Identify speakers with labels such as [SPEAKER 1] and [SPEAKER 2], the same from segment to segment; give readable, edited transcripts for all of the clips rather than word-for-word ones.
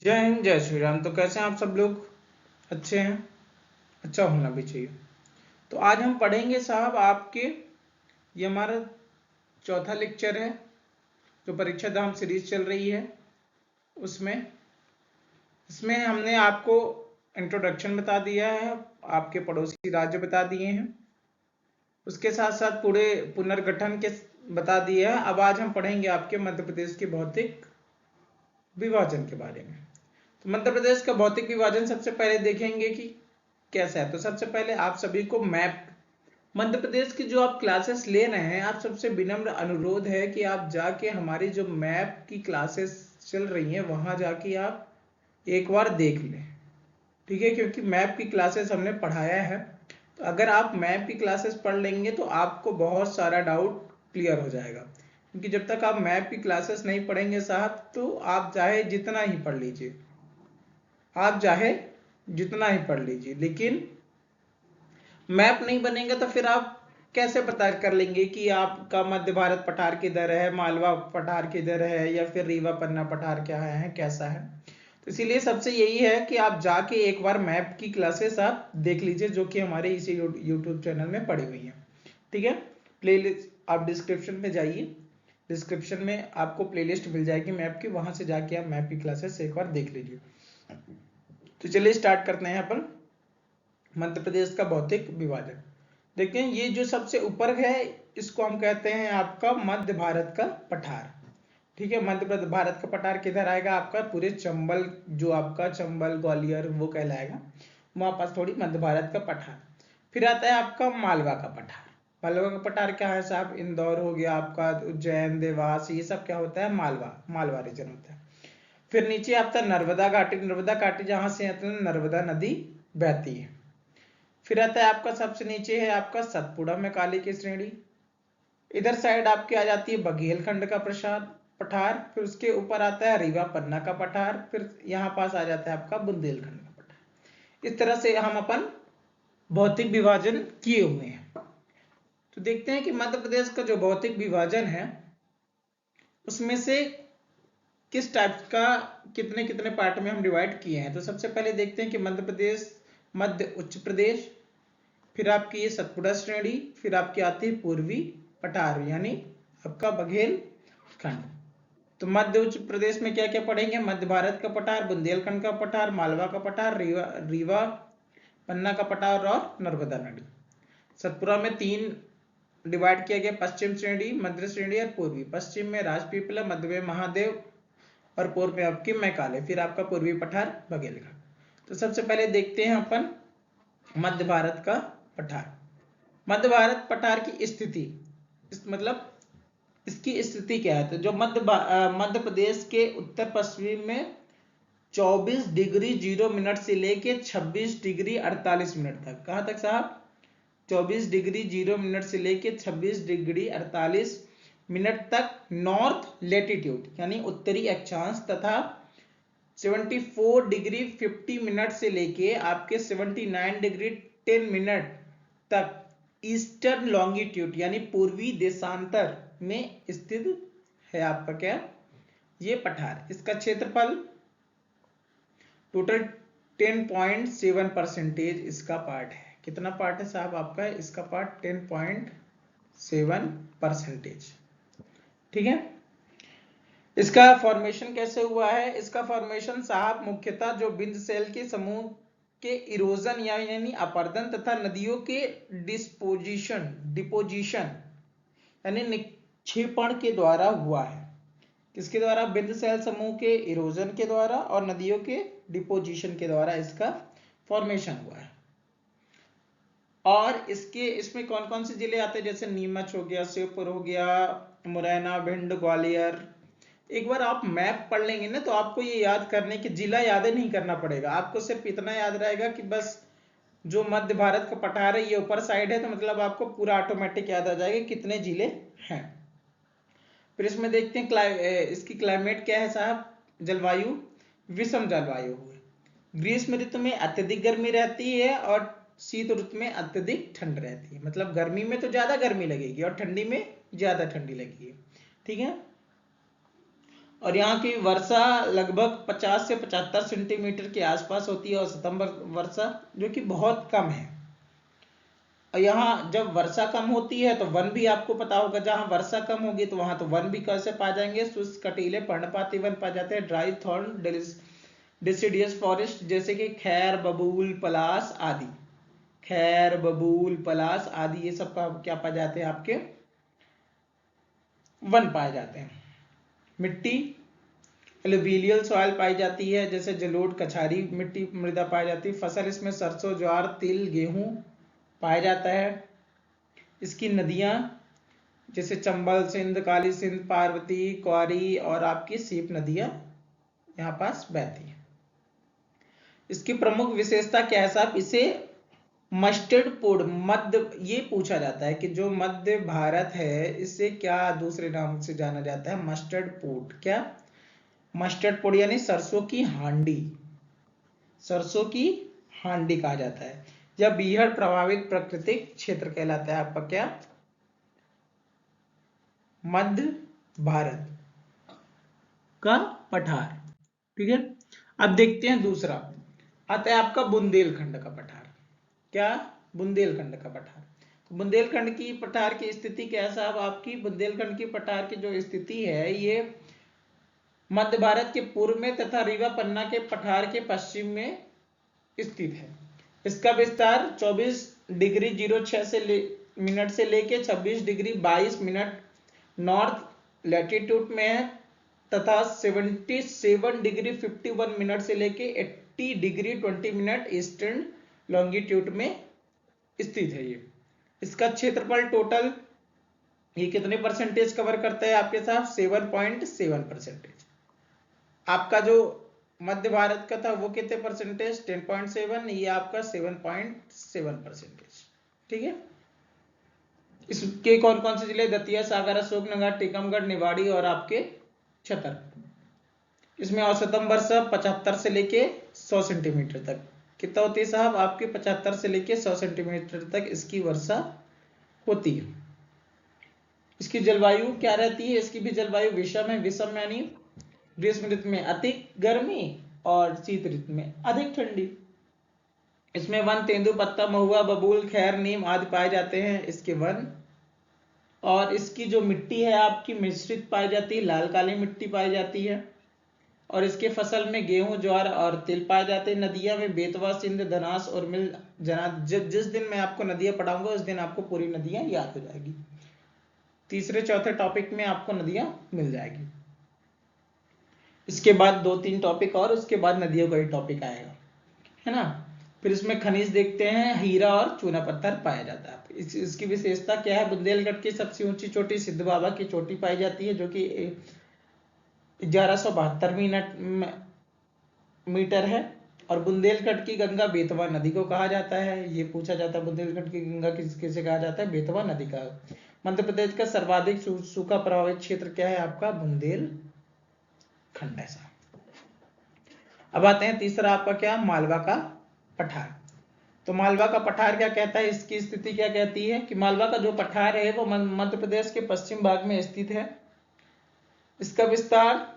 [SPEAKER 1] जय हिंद, जय श्री राम। तो कैसे हैं आप सब लोग? अच्छे हैं? अच्छा होना भी चाहिए। तो आज हम पढ़ेंगे साहब आपके, ये हमारा चौथा लेक्चर है जो परीक्षा धाम सीरीज चल रही है उसमें। इसमें हमने आपको इंट्रोडक्शन बता दिया है, आपके पड़ोसी राज्य बता दिए हैं, उसके साथ साथ पूरे पुनर्गठन के बता दिए हैं। अब आज हम पढ़ेंगे आपके मध्य प्रदेश के भौतिक विभाजन के बारे में। तो मध्य प्रदेश का भौतिक विभाजन सबसे पहले देखेंगे कि कैसा है। तो सबसे पहले आप सभी को मैप, मध्य प्रदेश की जो आप क्लासेस ले रहे हैं, आप सबसे विनम्र अनुरोध है कि आप जाके हमारी जो मैप की क्लासेस चल रही हैं वहां जाके आप एक बार देख लें, ठीक है? क्योंकि मैप की क्लासेस हमने पढ़ाया है, तो अगर आप मैप की क्लासेस पढ़ लेंगे तो आपको बहुत सारा डाउट क्लियर हो जाएगा। क्योंकि जब तक आप मैप की क्लासेस नहीं पढ़ेंगे साहब, तो आप चाहे जितना ही पढ़ लीजिए, आप चाहे जितना ही पढ़ लीजिए, लेकिन मैप नहीं बनेगा तो फिर आप कैसे पता कर लेंगे कि आपका मध्य भारत पठार किधर है, मालवा पठार किधर है, या फिर रीवा पन्ना पठार क्या है, कैसा है? तो इसीलिए सबसे यही है कि आप जाके एक बार मैप की क्लासेस आप देख लीजिए, जो कि हमारे इसी यूट्यूब चैनल में पड़ी हुई है, ठीक है? प्लेलिस्ट आप डिस्क्रिप्शन में जाइए, डिस्क्रिप्शन में आपको प्लेलिस्ट मिल जाएगी मैप की, वहां से जाके आप मैप की क्लासेस एक बार देख लीजिए। तो चलिए स्टार्ट करते हैं अपन मध्य प्रदेश का भौतिक विभाजन। देखते हैं, ये जो सबसे ऊपर है इसको हम कहते हैं आपका मध्य भारत का पठार, ठीक है? मध्य भारत का पठार किधर आएगा? आपका पूरे चंबल, जो आपका चंबल ग्वालियर वो कहलाएगा, वहां पास थोड़ी मध्य भारत का पठार। फिर आता है आपका मालवा का पठार। मालवा का पठार क्या है साहब? इंदौर हो गया आपका, उज्जैन, देवास, ये सब क्या होता है? मालवा रीजन होता है। फिर नीचे आता है नर्मदा घाटी। नर्मदा घाटी जहां से नर्मदा नदी बहती है। फिर आता है आपका सबसे नीचे है आपका सतपुड़ा में काली की श्रेणी। इधर साइड आपके आ जाती है बघेलखंड का प्रसाद पठार। फिर उसके ऊपर आता है रीवा पन्ना का पठार। फिर यहाँ पास आ जाता है आपका बुंदेलखंड का पठार। इस तरह से हम अपन भौतिक विभाजन किए हुए हैं। तो देखते हैं कि मध्य प्रदेश का जो भौतिक विभाजन है उसमें से किस टाइप का कितने कितने पार्ट में हम डिवाइड किए हैं। तो सबसे पहले देखते हैं कि मध्य प्रदेश, मध्य उच्च प्रदेश, फिर आपकी ये सतपुड़ा श्रेणी, फिर आपकी आती है पूर्वी पठार यानी आपका बघेलखंड। तो मध्य उच्च प्रदेश में क्या क्या पढ़ेंगे? मध्य भारत का पठार, बुंदेलखंड का पठार, मालवा का पठार, रीवा पन्ना का पठार और नर्मदा नदी। सतपुड़ा में 3 डिवाइड किया गया, पश्चिम श्रेणी, मध्य श्रेणी और पूर्वी। पश्चिम में राजपीपला, मध्य में महादेव और पूर्व में आपकी मैकाले। फिर आपका पूर्वी पठार बघेलखंड। तो सबसे पहले देखते हैं अपन मध्य भारत का पठार। मध्य भारत पठार की स्थिति, मतलब इसकी स्थिति क्या है? तो जो मध्य प्रदेश के उत्तर पश्चिम में 24 डिग्री 0 मिनट से लेके 26 डिग्री 48 मिनट तक, कहां तक साहब? 24 डिग्री 0 मिनट से लेके 26 डिग्री 48 मिनट तक नॉर्थ लेटीट्यूड यानी उत्तरी अक्षांश, तथा 74 डिग्री 50 मिनट से लेके आपके 79 डिग्री 10 मिनट तक ईस्टर्न लॉन्गिट्यूड यानी पूर्वी देशांतर में स्थित है आपका क्या? ये पठार। इसका क्षेत्रफल टोटल 10.7% इसका पार्ट है। कितना पार्ट है साहब आपका? इसका पार्ट 10.7%, ठीक है? इसका फॉर्मेशन कैसे हुआ है? इसका फॉर्मेशन साहब मुख्यतः जो बिंद सेल के समूह के इरोजन यानी अपर्दन तथा नदियों के डिपोजिशन यानी निक्षेपण के द्वारा हुआ है। किसके द्वारा? बिंद सेल समूह के इरोजन के द्वारा और नदियों के डिपोजिशन के द्वारा इसका फॉर्मेशन हुआ है। और इसमें कौन कौन से जिले आते हैं? जैसे नीमच हो गया, श्योपुर हो गया, मुरैना, भिंड, ग्वालियर। एक बार आप मैप पढ़ लेंगे ना तो आपको ये याद करने की जिला याद नहीं करना पड़ेगा। आपको सिर्फ इतना याद रहेगा कि बस जो मध्य भारत का पठार है ये ऊपर साइड है, तो मतलब आपको पूरा ऑटोमेटिक याद आ जाएगा कितने जिले हैं। फिर इसमें देखते हैं इसकी क्लाइमेट क्या है साहब? जलवायु विषम जलवायु है। ग्रीष्म ऋतु में अत्यधिक गर्मी रहती है और शीत ऋतु में अत्यधिक ठंड रहती है। मतलब गर्मी में तो ज्यादा गर्मी लगेगी और ठंडी में ज्यादा ठंडी लगेगी, ठीक है? और यहाँ की वर्षा लगभग 50 से 75 सेंटीमीटर के आसपास होती है, और सितंबर वर्षा जो कि बहुत कम है। और यहाँ जब वर्षा कम होती है तो वन भी आपको पता होगा, जहाँ वर्षा कम होगी तो वहां तो वन भी कैसे पा जाएंगे, शुष्क कटीले पर्णपाती वन पा जाते हैं, ड्राई थॉर्न डिसिडियस फॉरेस्ट जैसे कि खैर बबूल पलास आदि, खैर बबूल पलास आदि ये सब का क्या पाए जाते हैं, आपके वन पाए जाते हैं। मिट्टी एलुवियल सॉइल पाई जाती है, जैसे जलोढ़ कछारी मिट्टी मृदा पाई जाती है। फसल इसमें सरसों ज्वार तिल गेहूं पाया जाता है। इसकी नदियां जैसे चंबल सिंध काली सिंध पार्वती क्वारी और आपकी सीप नदियां यहाँ पास बहती है। इसकी प्रमुख विशेषता क्या है साहब, इसे मस्टर्ड पोड मध्य, ये पूछा जाता है कि जो मध्य भारत है इसे क्या दूसरे नाम से जाना जाता है, मस्टर्ड पोड। क्या मस्टर्ड पोड यानी सरसों की हांडी, सरसों की हांडी कहा जाता है। यह बीहड़ प्रभावित प्राकृतिक क्षेत्र कहलाता है आपका क्या, मध्य भारत का पठार। ठीक है, अब देखते हैं दूसरा आता है आपका बुंदेलखंड का पठार। क्या, बुंदेलखंड का पठार। तो बुंदेलखंड की पठार की स्थिति क्या है साहब, आपकी बुंदेलखंड की पठार की जो स्थिति है ये मध्य भारत के पूर्व में तथा रीवा पन्ना के पठार के पश्चिम में स्थित है। इसका विस्तार 24 डिग्री 06 मिनट से लेके 26 डिग्री 22 मिनट नॉर्थ लैटिट्यूड में है तथा 77 डिग्री 51 मिनट से लेके 80 डिग्री 20 मिनट ईस्टर्न लॉन्गिट्यूड में स्थित है। ये इसका क्षेत्रफल टोटल ये कितने परसेंटेज कवर करता है आपके साथ, 7.7%। आपका जो मध्य भारत का था वो कितने परसेंटेज, 10.7, ये आपका 7.7%। ठीक है, इसके कौन कौन से जिले, दतिया सागर अशोकनगर टीकमगढ़ निवाड़ी और आपके छतरपुर। इसमें औसतन वर्षा 75 से लेके 100 सेंटीमीटर तक कितना होती है साहब, आपके 75 से लेके 100 सेंटीमीटर तक इसकी वर्षा होती है। इसकी जलवायु क्या रहती है, इसकी भी जलवायु विषम है, विषम यानी ग्रीष्म ऋतु में अधिक गर्मी और शीत ऋतु में अधिक ठंडी। इसमें वन तेंदुपत्ता महुआ बबूल खैर नीम आदि पाए जाते हैं इसके वन। और इसकी जो मिट्टी है आपकी मिश्रित पाई जाती है, लाल काली मिट्टी पाई जाती है। और इसके फसल में गेहूं ज्वार और तिल पाए जाते हैं। नदियां में बेतवा सिंध धनास और मिल जना, जिस दिन मैं आपको नदियां पढ़ाऊंगा उस दिन आपको पूरी नदियां याद हो जाएगी। तीसरे चौथे टॉपिक में आपको नदियां मिल जाएगी। इसके बाद 2-3 टॉपिक और उसके बाद नदियों का ही टॉपिक आएगा, है ना। फिर इसमें खनिज देखते हैं, हीरा और चूना पत्थर पाया जाता है। इसकी विशेषता क्या है, बुंदेलखंड की सबसे ऊंची चोटी सिद्ध बाबा की चोटी पाई जाती है जो कि 1172 मीटर है। और बुंदेलखंड की गंगा बेतवा नदी को कहा जाता है। ये पूछा जाता है बुंदेलखंड की गंगा किसे कहा जाता है, बेतवा नदी का। मध्य प्रदेश का सर्वाधिक सूखा प्रभावित क्षेत्र क्या है आपका, बुंदेलखंड। ऐसा। अब आते हैं तीसरा आपका क्या, मालवा का पठार। तो मालवा का पठार क्या कहता है, इसकी स्थिति क्या कहती है कि मालवा का जो पठार है वो मध्य प्रदेश के पश्चिम भाग में स्थित है। इसका विस्तार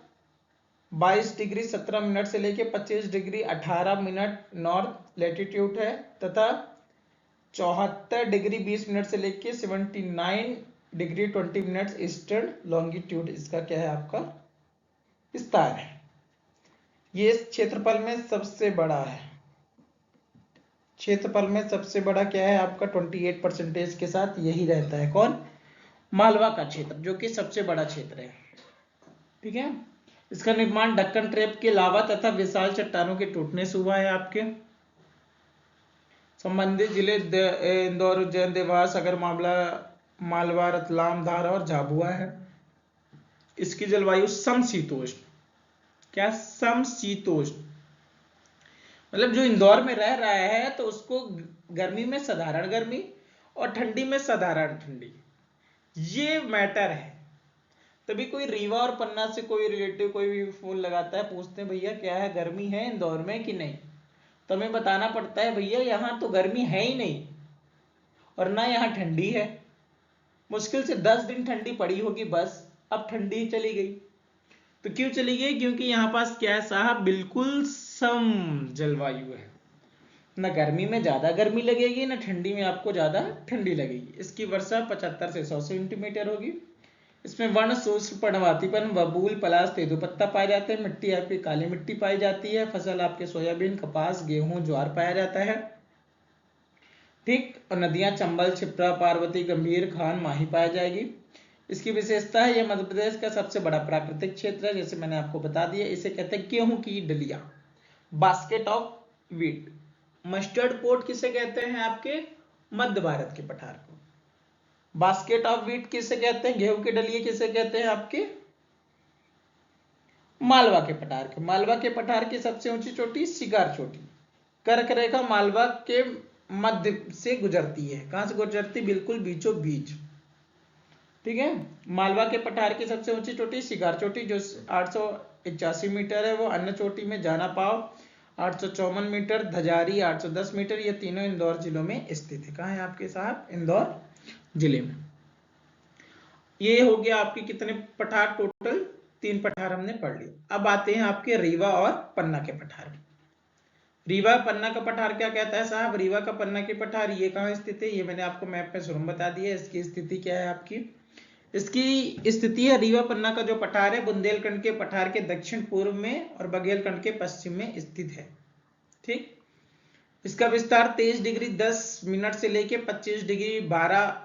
[SPEAKER 1] 22 डिग्री 17 मिनट से लेकर 25 डिग्री 18 मिनट नॉर्थ लैटिट्यूड है तथा 74 डिग्री 20 मिनट से लेकर 79 डिग्री 20 मिनट ईस्टर्न लॉन्गिट्यूड इसका क्या है आपका विस्तार है। ये क्षेत्रफल में सबसे बड़ा है, क्षेत्रफल में सबसे बड़ा क्या है आपका 28% के साथ यही रहता है। कौन, मालवा का क्षेत्र, जो कि सबसे बड़ा क्षेत्र है। ठीक है, इसका निर्माण दक्कन ट्रेप के लावा तथा विशाल चट्टानों के टूटने से हुआ है। आपके संबंधित जिले इंदौर उज्जैन देवास अगर मालवा रतलाम धार और झाबुआ है। इसकी जलवायु समशीतोष्ण, क्या समशीतोष्ण, मतलब जो इंदौर में रह रहा है तो उसको गर्मी में साधारण गर्मी और ठंडी में साधारण ठंडी, ये मैटर है। तभी कोई रीवा और पन्ना से कोई रिलेटिव कोई भी फोन लगाता है, पूछते हैं भैया क्या है गर्मी है इंदौर में कि नहीं, तो हमें बताना पड़ता है भैया यहाँ तो गर्मी है ही नहीं और ना यहाँ ठंडी है। मुश्किल से 10 दिन ठंडी पड़ी होगी बस, अब ठंडी चली गई। तो क्यों चली गई? क्योंकि यहाँ पास क्या है साहब, बिल्कुल सम जलवायु है। ना गर्मी में ज्यादा गर्मी लगेगी, ना ठंडी में आपको ज्यादा ठंडी लगेगी। इसकी वर्षा 75 से 100 सेंटीमीटर होगी। इसमें वर्ण शुष्क पर्णवातीपन, बबूल, पलाश, तेंदुपत्ता पाए जाते हैं। मिट्टी आपकी काली मिट्टी पाई जाती है। फसल आपके सोयाबीन, कपास, गेहूं, ज्वार पाया जाता है। ठीक। और नदियां चंबल, छिप्रा, पार्वती, गंभीर, खान, माही पाई जाएगी। इसकी विशेषता है यह मध्य प्रदेश का सबसे बड़ा प्राकृतिक क्षेत्र है, जैसे मैंने आपको बता दिया। इसे कहते हैं गेहूं की डलिया, basket of wheat. Mustard pot किसे कहते हैं? आपके मध्य भारत के पठार को। बास्केट ऑफ वीट किसे कहते हैं? गेहूं के डलिए किसे कहते हैं? आपके मालवा के पठार के। मालवा के पठार की सबसे ऊंची चोटी शिकार चोटी। कर्क रेखा मालवा के मध्य से गुजरती है। कहां से गुजरती? बिल्कुल बीचों बीच। ठीक है। मालवा के पठार की सबसे ऊंची चोटी शिकार चोटी जो 881 मीटर है। वो अन्य चोटी में जाना पाव 854 मीटर, धजारी 810 मीटर। ये तीनों इंदौर जिलों में स्थित है। कहाँ है आपके साहब? इंदौर जिले में। ये हो गया आपके कितने पठार? टोटल 3 पठार हमने पढ़ लिए। अब आते हैं आपके रीवा और पन्ना के पठार। रीवा पन्ना का पठार क्या कहता है साहब? रीवा का पन्ना के पठार ये कहाँ स्थित है? ये मैंने आपको मैप में शुरू में बता दिया। इसकी स्थिति क्या है आपकी? इसकी स्थिति है, रीवा पन्ना का जो पठार है बुंदेलखंड के पठार के दक्षिण पूर्व में और बघेलखंड के पश्चिम में स्थित है। ठीक। इसका विस्तार 23 डिग्री 10 मिनट से लेकर 25 डिग्री 12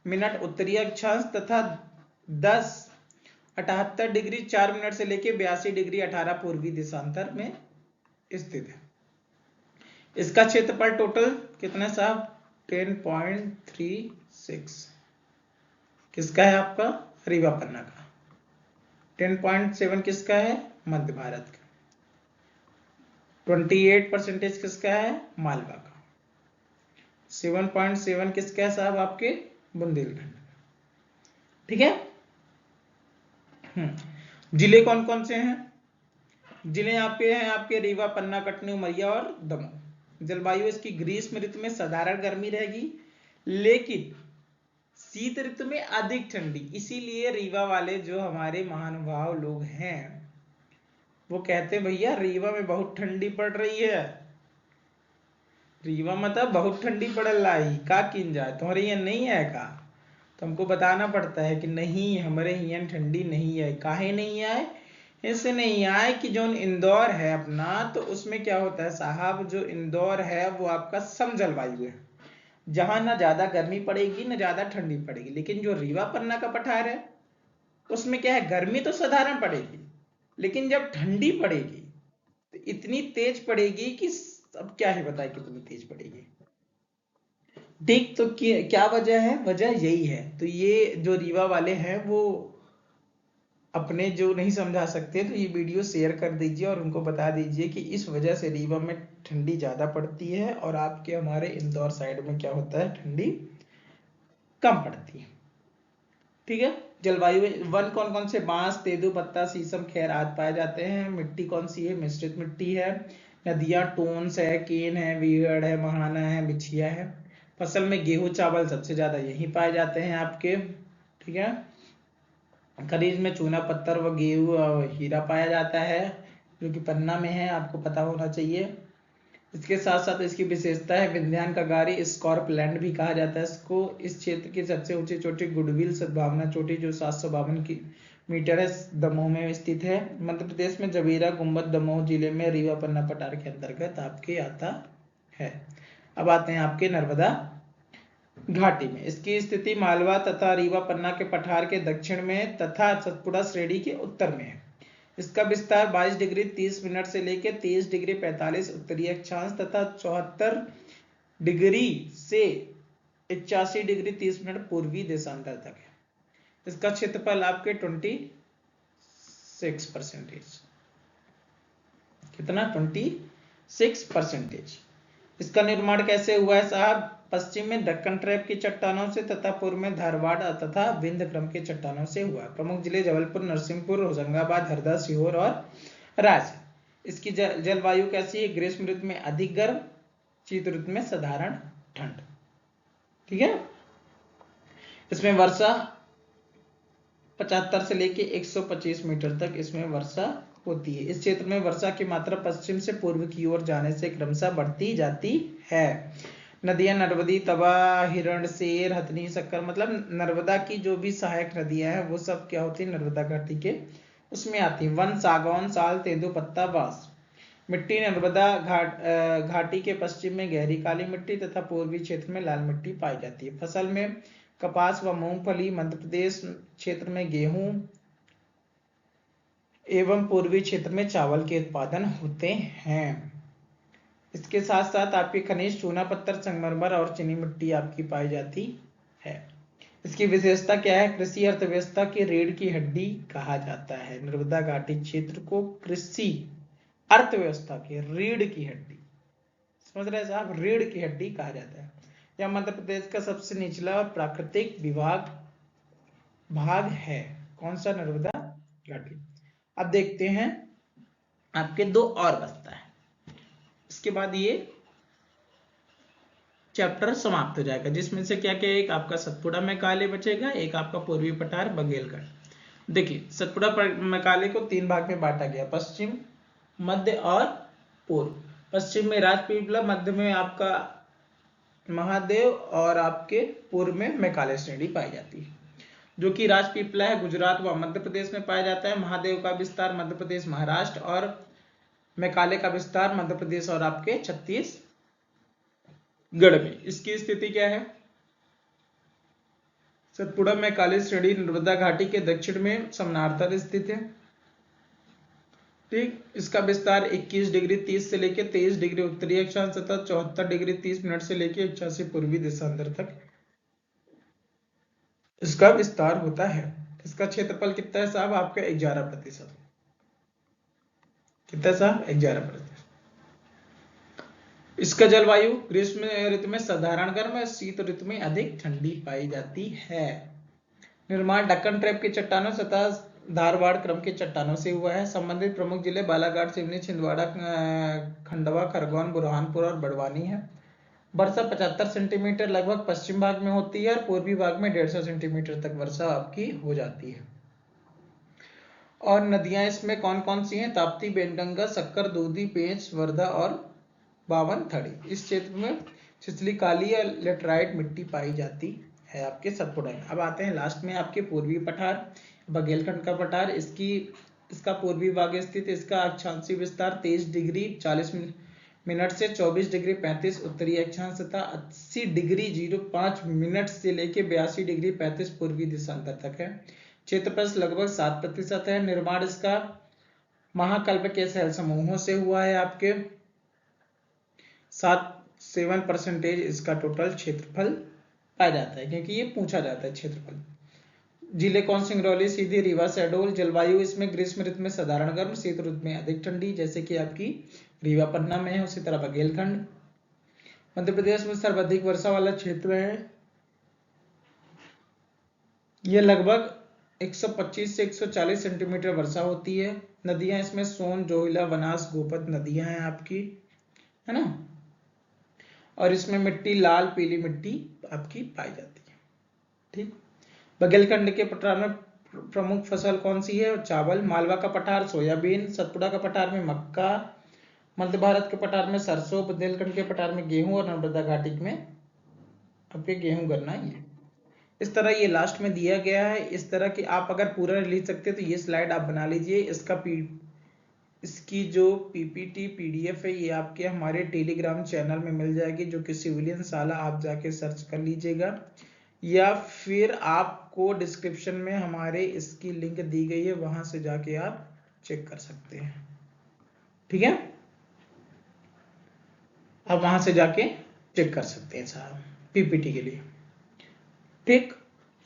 [SPEAKER 1] मिनट उत्तरी अक्षांश तथा 78 डिग्री 4 मिनट से लेकर 82 डिग्री 18 पूर्वी देशांतर में स्थित है। इसका क्षेत्रफल टोटल कितना साहब? 10.36। किसका है? आपका रीवा पन्ना का। 10.7 किसका है? मध्य भारत का। 28% किसका है? मालवा का। 7.7 किसका है साहब? आपके बुंदेलखंड का। ठीक है। जिले कौन कौन से हैं? जिले आपके हैं आपके रीवा, पन्ना, कटनी, उमरिया और दमोह। जलवायु इसकी ग्रीष्म ऋतु में साधारण गर्मी रहेगी, लेकिन शीत ऋतु में अधिक ठंडी। इसीलिए रीवा वाले जो हमारे महानुभाव लोग हैं वो कहते भैया रीवा में बहुत ठंडी पड़ रही है। रीवा मतलब बहुत ठंडी पड़ रही का किन जाए, तुम्हारे यहाँ नहीं है का? तो हमको बताना पड़ता है कि नहीं, हमारे यहाँ ठंडी नहीं है। काहे नहीं आए? इससे नहीं आए कि जो इंदौर है अपना, तो उसमें क्या होता है साहब, जो इंदौर है वो आपका सम जलवायु है, जहां ना ज्यादा गर्मी पड़ेगी ना ज्यादा ठंडी पड़ेगी। लेकिन जो रीवा पन्ना का पठार है उसमें क्या है, गर्मी तो साधारण पड़ेगी, लेकिन जब ठंडी पड़ेगी तो इतनी तेज पड़ेगी कि अब क्या ही बताए कितनी तेज पड़ेगी। ठीक। तो क्या वजह है? वजह यही है। तो ये जो रीवा वाले हैं वो अपने जो नहीं समझा सकते तो ये वीडियो शेयर कर दीजिए और उनको बता दीजिए कि इस वजह से रीवा में ठंडी ज्यादा पड़ती है और आपके हमारे इंदौर साइड में क्या होता है, ठंडी कम पड़ती है। ठीक है। जलवायु वन कौन कौन से? बांस, तेंदुपत्ता, शीशम, खैर आदि पाए जाते हैं। मिट्टी कौन सी है? मिश्रित मिट्टी है। नदियां टोन्स है, केन है, बीहड़ है, महाना है, बिछिया है। फसल में गेहूं चावल सबसे ज्यादा यहीं पाए जाते हैं आपके। ठीक है। खनिज में चूना पत्थर व गेहूं और हीरा पाया जाता है, जो कि पन्ना में है, आपको पता होना चाहिए। इसके साथ साथ इसकी विशेषता है विंध्यान का गारी, स्कॉर्पलैंड भी कहा जाता है इसको। इस क्षेत्र की सबसे ऊंची चोटी गुडविल सद्भावना चोटी जो 752 मीटर है, दमोह में स्थित है। मध्य प्रदेश में जबीरा गुम्बद दमोह जिले में रीवा पन्ना पठार के अंतर्गत आपके आता है। अब आते हैं आपके नर्मदा घाटी में। इसकी स्थिति मालवा तथा रीवा पन्ना के पठार के दक्षिण में तथा सतपुड़ा श्रेणी के उत्तर में है। इसका विस्तार 22 डिग्री 30 मिनट से लेकर 23 डिग्री 45 उत्तरी अक्षांश तथा 74 डिग्री से 81 डिग्री 30 मिनट पूर्वी देशांतर तक है। इसका क्षेत्रफल आपके 26%। कितना? 26%। इसका निर्माण कैसे हुआ है साहब? पश्चिम में दक्कन ट्रैप की चट्टानों से तथा पूर्व में धारवाड़ तथा विंध्य क्रम के चट्टानों से हुआ। प्रमुख जिले जबलपुर, नरसिंहपुर, होशंगाबाद, हरदा, सीहोर और रांची। इसकी जलवायु कैसी है? ग्रीष्म ऋतु में अधिक गर्म, शीत ऋतु में साधारण ठंड। ठीक है। इसमें वर्षा 75 से लेके 125 मीटर तक इसमें वर्षा होती है। इस क्षेत्र में वर्षा की मात्रा पश्चिम से पूर्व की ओर जाने से क्रमशः बढ़ती जाती है। नदियां नर्मदी, तवा, हिरणसेर, हथनी, शक्कर, मतलब नर्मदा की जो भी सहायक नदियां हैं वो सब क्या होती है, नर्मदा घाटी के उसमें आती है। वन, सागौन, साल, तेंदुपत्ता, बांस। मिट्टी नर्मदा घाटी के पश्चिम में गहरी काली मिट्टी तथा पूर्वी क्षेत्र में लाल मिट्टी पाई जाती है। फसल में कपास व मूंगफली, मध्य प्रदेश क्षेत्र में गेहूं एवं पूर्वी क्षेत्र में चावल के उत्पादन होते हैं। इसके साथ साथ आपके खनिज चूना पत्थर, संगमरमर और चीनी मिट्टी आपकी पाई जाती है। इसकी विशेषता क्या है, कृषि अर्थव्यवस्था की रीढ़ की हड्डी कहा जाता है। नर्मदा घाटी क्षेत्र को कृषि अर्थव्यवस्था की रीढ़ की हड्डी, समझ रहे हैं साहब, रीढ़ की हड्डी कहा जाता है। यह मध्य प्रदेश का सबसे निचला और प्राकृतिक भाग है। कौन सा, नर्मदा घाटी। अब देखते हैं आपके दो और बचता है, इसके बाद ये चैप्टर समाप्त हो जाएगा, जिसमें से क्या क्या, एक आपका सतपुड़ा मैकाले बचेगा, एक आपका पूर्वी पठार बघेलखंड। देखिए सतपुड़ा मैकाले को 3 भाग में बांटा गया, पश्चिम, मध्य और पूर्व। पश्चिम में राजपीपला, मध्य में आपका महादेव और आपके पूर्व में मैकाले श्रेणी पाई जाती है। जो कि राजपीपला है गुजरात व मध्य प्रदेश में पाया जाता है। महादेव का विस्तार मध्य प्रदेश, महाराष्ट्र, और मैकाले का विस्तार मध्य प्रदेश और आपके छत्तीसगढ़ में। इसकी स्थिति क्या है, सतपुड़ा मैकाले श्रेणी नर्मदा घाटी के दक्षिण में समानांतर स्थित है। ठीक, इसका विस्तार 21 डिग्री 30 से लेकर 23 डिग्री उत्तरी अक्षांश तथा 74 डिग्री 30 मिनट से लेकर 81 पूर्वी दिशांतर तक इसका विस्तार होता है। इसका क्षेत्रफल कितना है साहब, आपका 11%। कितना साहब, 11%। इसका जलवायु ग्रीष्म ऋतु में साधारण गर्म है, शीत ऋतु में अधिक ठंडी पाई जाती है। निर्माण दक्कन ट्रैप की चट्टानों तथा धारवाड़ क्रम के चट्टानों से हुआ है। संबंधित प्रमुख जिले बालाघाट, सिवनी, छिंदवाड़ा, खंडवा, खरगोन, बुरहानपुर और बड़वानी है। वर्षा 75 सेंटीमीटर लगभग पश्चिम भाग में होती है और पूर्वी भाग में 150 सेंटीमीटर तक वर्षा आपकी हो जाती है। और नदियां इसमें कौन कौन सी हैं, ताप्ती, बेनगंगा, शक्कर, दूधी, पेंच, वर्धा और बावन थड़ी। इस क्षेत्र में छिछली काली या लेटराइट मिट्टी पाई जाती है आपके सतपुड़ा में। अब आते हैं लास्ट में आपके पूर्वी पठार, बघेलखंड का पठार। इसका पूर्वी भाग स्थित, इसका अक्षांशीय विस्तार 23 डिग्री 40 मिनट से 24 डिग्री 35 उत्तरी अक्षांश तथा 80 डिग्री 05 मिनट से लेकर 82 डिग्री 35 पूर्वी दिशांतर तक है। क्षेत्रफल लगभग 7% है। निर्माण इसका महाकल्प के शैल समूहों से हुआ है। आपके 7% इसका टोटल क्षेत्रफल पाया जाता है, क्योंकि ये पूछा जाता है क्षेत्रफल। जिले कौन, सिंगरौली, सीधी, रीवा, शहडोल। जलवायु इसमें ग्रीष्म ऋतु में साधारण गर्म, शीत ऋतु में अधिक ठंडी, जैसे कि आपकी रीवा पन्ना में है, उसी तरह बघेलखंड। मध्य प्रदेश में सर्वाधिक वर्षा वाला क्षेत्र है, यह लगभग 125 से 140 सेंटीमीटर वर्षा होती है। नदियां इसमें सोन, जोहिला, बनास, गोपत नदियां हैं आपकी, है ना। और इसमें मिट्टी लाल पीली मिट्टी आपकी पाई जाती है। ठीक, बघेलखंड के पठार में प्रमुख फसल कौन सी है, चावल। मालवा का पठार सोयाबीन, सतपुड़ा का पठार में मक्का, मध्य भारत के पठार में सरसों, बुंदेलखंड के पठार में गेहूं और नर्मदा घाटी में आपके गेहूं गन्ना। ये इस तरह ये लास्ट में दिया गया है। इस तरह की आप अगर पूरा लिख सकते तो ये स्लाइड आप बना लीजिए। इसकी जो पीपीटी पीडीएफ है ये आपके हमारे टेलीग्राम चैनल में मिल जाएगी, जो कि सिविलियन साला, आप जाके सर्च कर लीजिएगा, या फिर आपको डिस्क्रिप्शन में हमारे इसकी लिंक दी गई है, वहां से जाके आप चेक कर सकते हैं। ठीक है, आप वहां से जाके चेक कर सकते हैं साहब पीपीटी के लिए। ठीक,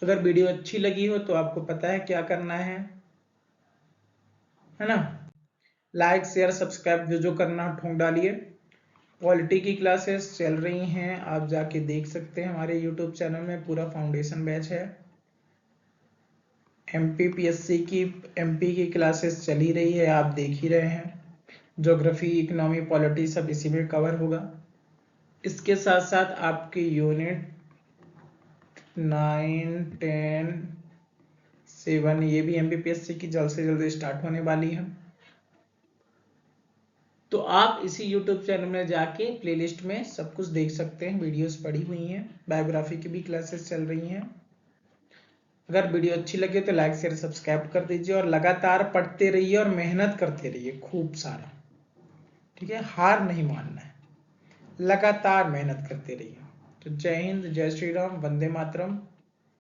[SPEAKER 1] अगर वीडियो अच्छी लगी हो तो आपको पता है क्या करना है ना। लाइक शेयर सब्सक्राइब जो करना ठोंक डालिए। क्वालिटी की क्लासेस चल रही हैं, आप जाके देख सकते हैं हमारे यूट्यूब चैनल में, पूरा फाउंडेशन बैच है। एमपीपीएससी की एमपी की क्लासेस चली रही है, आप देख ही रहे हैं। ज्योग्राफी, इकोनॉमी, पॉलिटी सब इसी में कवर होगा। इसके साथ साथ आपकी यूनिट 9, 10 सेवन, ये भी MPPSC की जल्द से जल्द स्टार्ट होने वाली है। तो आप इसी YouTube चैनल में जाके प्लेलिस्ट में सब कुछ देख सकते हैं, वीडियोस पड़ी हुई हैं, बायोग्राफी की भी क्लासेस चल रही हैं। अगर वीडियो अच्छी लगे तो लाइक शेयर सब्सक्राइब कर दीजिए और लगातार पढ़ते रहिए और मेहनत करते रहिए खूब सारा, ठीक है। हार नहीं मानना है, लगातार मेहनत करते रहिए। तो जय हिंद, जय श्री राम, वंदे मातरम।